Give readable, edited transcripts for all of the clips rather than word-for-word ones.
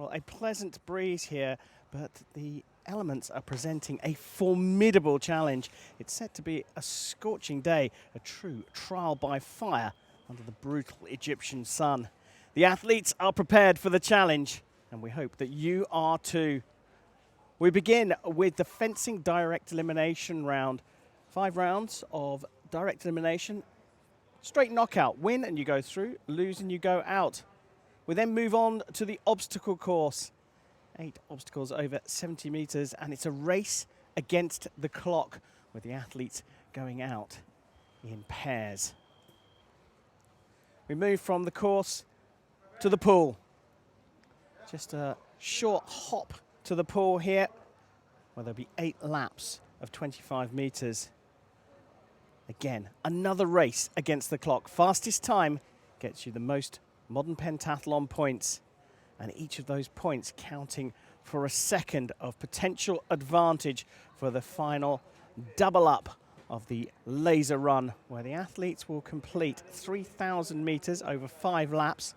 Well, a pleasant breeze here, but the elements are presenting a formidable challenge. It's set to be a scorching day, a true trial by fire under the brutal Egyptian sun. The athletes are prepared for the challenge, and we hope that you are too. We begin with the fencing direct elimination round. 5 rounds of direct elimination, straight knockout. Win and you go through, lose and you go out. We then move on to the obstacle course. 8 obstacles over 70 meters, and it's a race against the clock with the athletes going out in pairs. We move from the course to the pool. Just a short hop to the pool here, where there'll be 8 laps of 25 meters. Again, another race against the clock. Fastest time gets you the most modern pentathlon points, and each of those points counting for a second of potential advantage for the final double up of the laser run, where the athletes will complete 3,000 meters over 5 laps,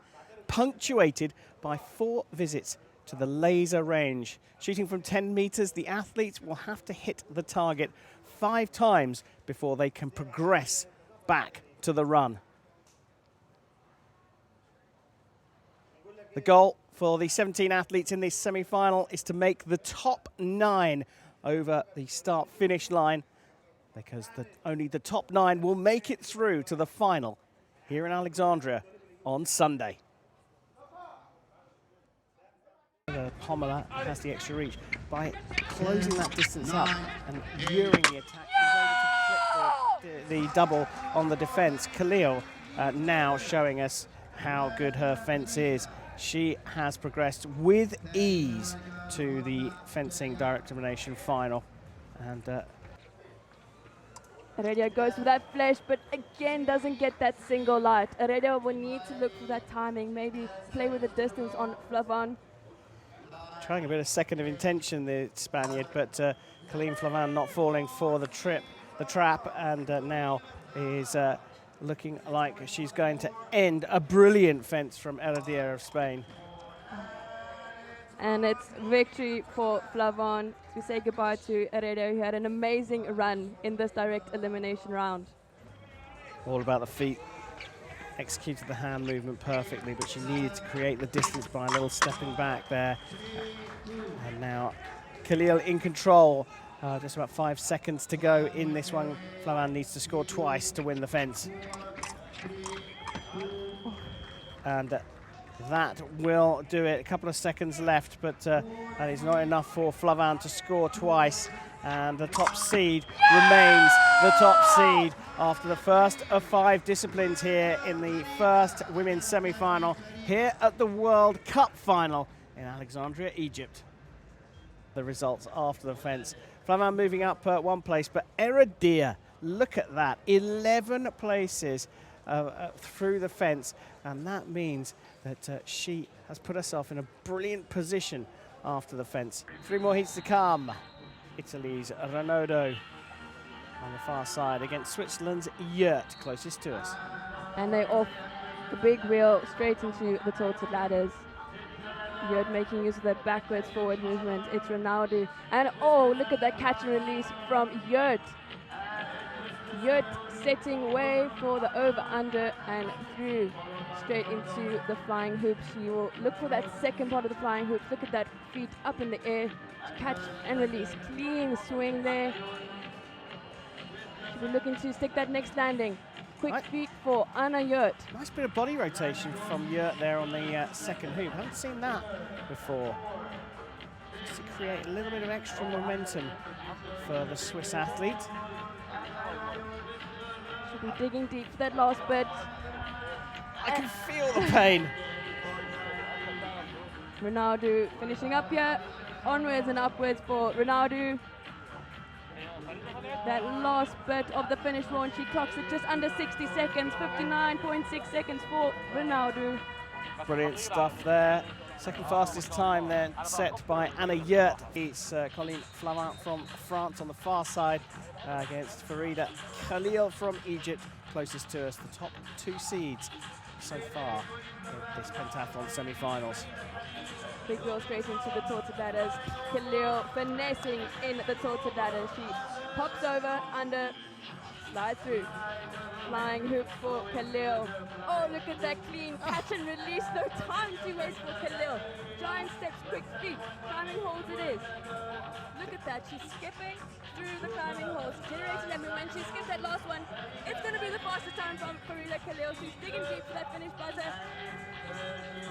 punctuated by 4 visits to the laser range. Shooting from 10 meters, the athletes will have to hit the target 5 times before they can progress back to the run. The goal for the 17 athletes in this semi-final is to make the top 9 over the start-finish line, because only the top 9 will make it through to the final here in Alexandria on Sunday. Pomela has the extra reach. By closing that distance up and luring the attack, he's able to flip the double on the defense. Khalil now showing us how good her fence is. She has progressed with ease to the fencing direct elimination final. And Aurelia goes for that flash, but again doesn't get that single light. Aurelia will need to look for that timing, maybe play with the distance on Flavon. Trying a bit of second of intention, the Spaniard, but Colleen Flavin not falling for the trap, and now is looking like she's going to end a brilliant fence from Heredia of Spain. And it's victory for Flavon. We say goodbye to Heredia, who had an amazing run in this direct elimination round. All about the feet. Executed the hand movement perfectly, but she needed to create the distance by a little stepping back there. And now Khalil in control. Just about 5 seconds to go in this one. Flavin needs to score twice to win the fence. And that will do it. A couple of seconds left, but that is not enough for Flavin to score twice. And the top seed remains the top seed after the first of 5 disciplines here in the first women's semi-final here at the World Cup final in Alexandria, Egypt. The results after the fence. Flavin moving up 1 place, but Heredia, look at that, 11 places through the fence, and that means that she has put herself in a brilliant position after the fence. 3 more heats to come. Italy's Renaudot on the far side against Switzerland's Yurt, closest to us. And they off the big wheel straight into the tilted ladders. Yurt making use of that backwards forward movement. It's Ronaldo, and oh, look at that catch and release from Yurt. Yurt setting way for the over-under and through straight into the flying hoop. She will look for that second part of the flying hoop. Look at that, feet up in the air, catch and release. Clean swing there. She'll be looking to stick that next landing. Quick feet for Anna Yurt. Nice bit of body rotation from Yurt there on the second hoop. I haven't seen that before. Just to create a little bit of extra momentum for the Swiss athlete. She'll be digging deep for that last bit. I can feel the pain. Ronaldo finishing up here. Onwards and upwards for Ronaldo. That last bit of the finish launch, she clocks it just under 60 seconds, 59.6 seconds for Ronaldo. Brilliant stuff there. Second fastest time then set by Anna Yurt. It's Colleen Flavin from France on the far side against Farida Khalil from Egypt, closest to us. The top 2 seeds so far in this pentathlon semi-finals. Big wheel straight into the tilted ladders. Khalil finessing in the tilted ladders. She pops over, under, slides through. Flying hoop for Khalil. Oh, look at that clean catch and release. No time to waste for Khalil. Giant steps, quick feet. Climbing holds it is. Look at that. She's skipping through the climbing holds. Generating that movement. She skipped that last one. It's going to be the fastest time from Farida Khalil. She's digging deep for that finish buzzer.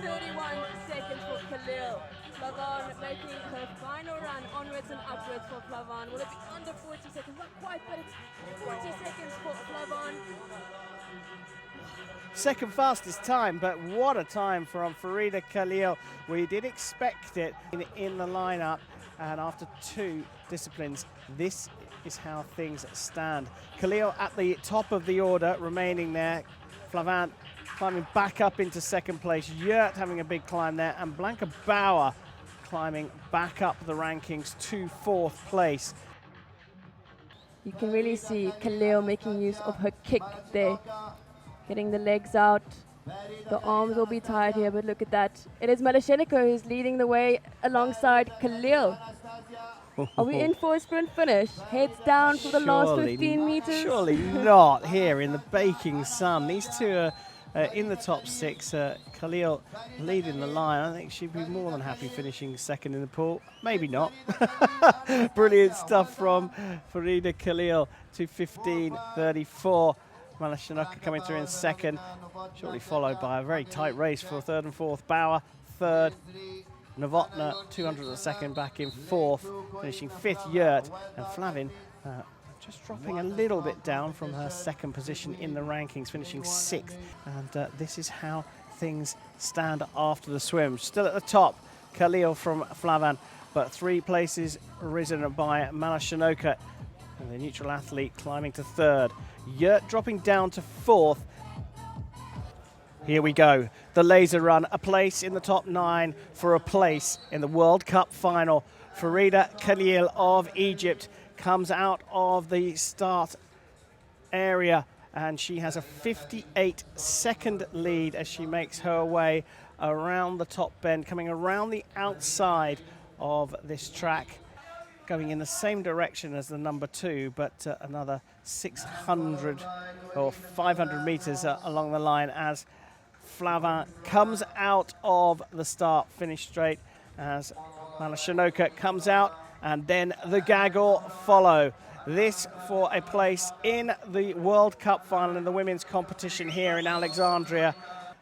31 seconds for Khalil. Flavon making her final run onwards and upwards for Flavon. Will it be under 40 seconds? Not quite, but it's 40 seconds for Flavon. Second fastest time, but what a time from Farida Khalil. We did expect it in the lineup, and after 2 disciplines, this is how things stand. Khalil at the top of the order, remaining there. Flavon climbing back up into second place. Yurt having a big climb there, and Blanca Bauer climbing back up the rankings to 4th place. You can really see Khalil making use of her kick there. Getting the legs out. The arms will be tied here, but look at that. It is Malashenko who's leading the way alongside Khalil. Are we in for a sprint finish? Heads down for the last 15 meters? Surely not here in the baking sun. These two are in the top 6. Khalil leading the line. I think she'd be more than happy finishing second in the pool. Maybe not. Brilliant stuff from Farida Khalil to 15:34. Malashenko coming through in second, shortly followed by a very tight race for 3rd and 4th. Bauer 3rd, Novotna 202nd back in 4th, finishing 5th Yurt, and Flavin just dropping a little bit down from her 2nd position in the rankings, finishing 6th. And this is how things stand after the swim. Still at the top, Khalil from Flavin, but 3 places risen by Malashenko, and the neutral athlete climbing to 3rd. Yurt dropping down to 4th. Here we go. The laser run, a place in the top 9 for a place in the World Cup final. Farida Khalil of Egypt comes out of the start area, and she has a 58-second lead as she makes her way around the top bend, coming around the outside of this track, going in the same direction as the number 2, but another 600 or 500 meters along the line as Flavin comes out of the start, finish straight as Malashenko comes out, and then the gaggle follow. This for a place in the World Cup final in the women's competition here in Alexandria.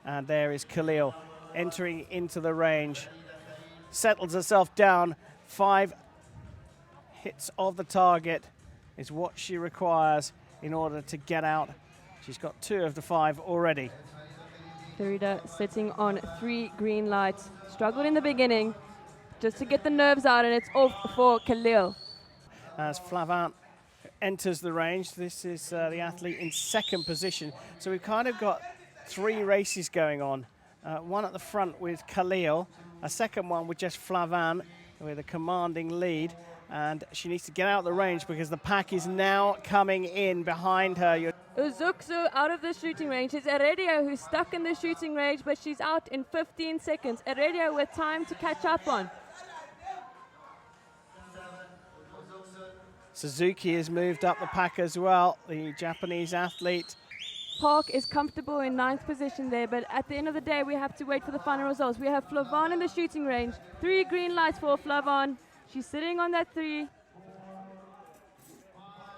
And there is Khalil entering into the range, settles herself down. 5 hits of the target is what she requires in order to get out. She's got 2 of the 5 already. Farida sitting on 3 green lights. Struggled in the beginning just to get the nerves out, and it's off for Khalil. As Flavin enters the range, this is the athlete in 2nd position. So we've kind of got 3 races going on. One at the front with Khalil, a second one with just Flavin with a commanding lead. And she needs to get out of the range because the pack is now coming in behind her. Uzuksu out of the shooting range. It's Heredia who's stuck in the shooting range, but she's out in 15 seconds. Heredia with time to catch up on. Suzuki has moved up the pack as well, the Japanese athlete. Park is comfortable in 9th position there, but at the end of the day, we have to wait for the final results. We have Flavon in the shooting range. 3 green lights for Flavon. She's sitting on that 3.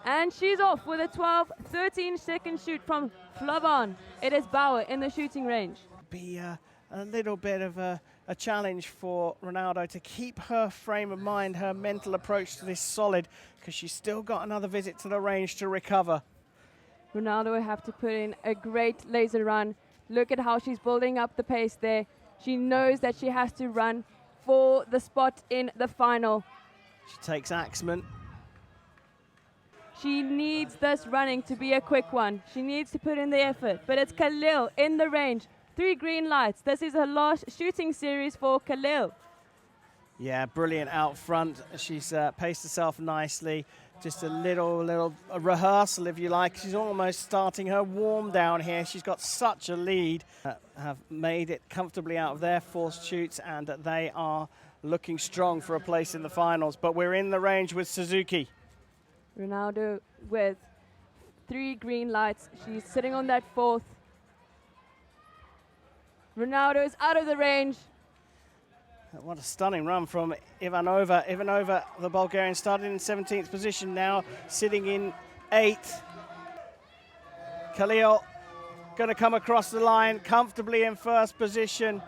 And she's off with a 13-second shoot from Flavon. It is Bauer in the shooting range. Be a little bit of a challenge for Ronaldo to keep her frame of mind, her mental approach to this solid, because she's still got another visit to the range to recover. Ronaldo will have to put in a great laser run. Look at how she's building up the pace there. She knows that she has to run for the spot in the final. She takes Axman. She needs this running to be a quick one. She needs to put in the effort. But it's Khalil in the range. 3 green lights. This is her last shooting series for Khalil. Yeah, brilliant out front. She's paced herself nicely. Just a little rehearsal, if you like. She's almost starting her warm down here. She's got such a lead. Have made it comfortably out of their forced shoots, and they are looking strong for a place in the finals. But we're in the range with Suzuki. Ronaldo with 3 green lights. She's sitting on that 4th. Ronaldo is out of the range. What a stunning run from Ivanova. Ivanova, the Bulgarian, started in 17th position, now sitting in 8th. Khalil going to come across the line comfortably in 1st position.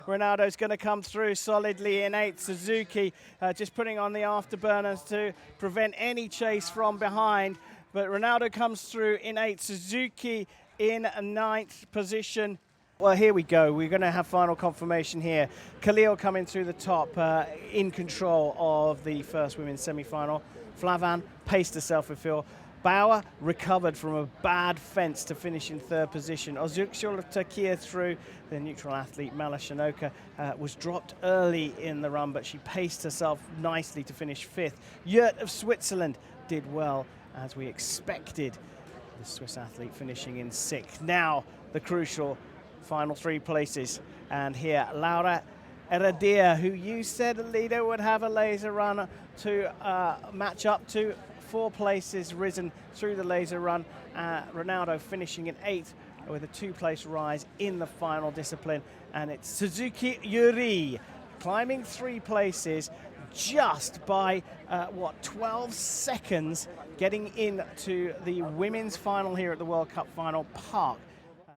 Ronaldo's going to come through solidly in 8th. Suzuki just putting on the afterburners to prevent any chase from behind. But Ronaldo comes through in 8th. Suzuki in 9th position. Well, here we go. We're going to have final confirmation here. Khalil coming through the top, in control of the first women's semi-final. Flavan paced herself with Phil. Bauer recovered from a bad fence to finish in 3rd position. Ozukshul Turkey through. The neutral athlete Mala Shanoka was dropped early in the run, but she paced herself nicely to finish 5th. Yurt of Switzerland did well, as we expected. The Swiss athlete finishing in 6th. Now, the crucial final 3 places. And here, Laura Heredia, who you said Alida would have a laser run to match up to. 4 places risen through the laser run. Ronaldo finishing in 8th with a 2-place rise in the final discipline. And it's Suzuki Yuri climbing 3 places just by, 12 seconds getting into the women's final here at the World Cup final. Park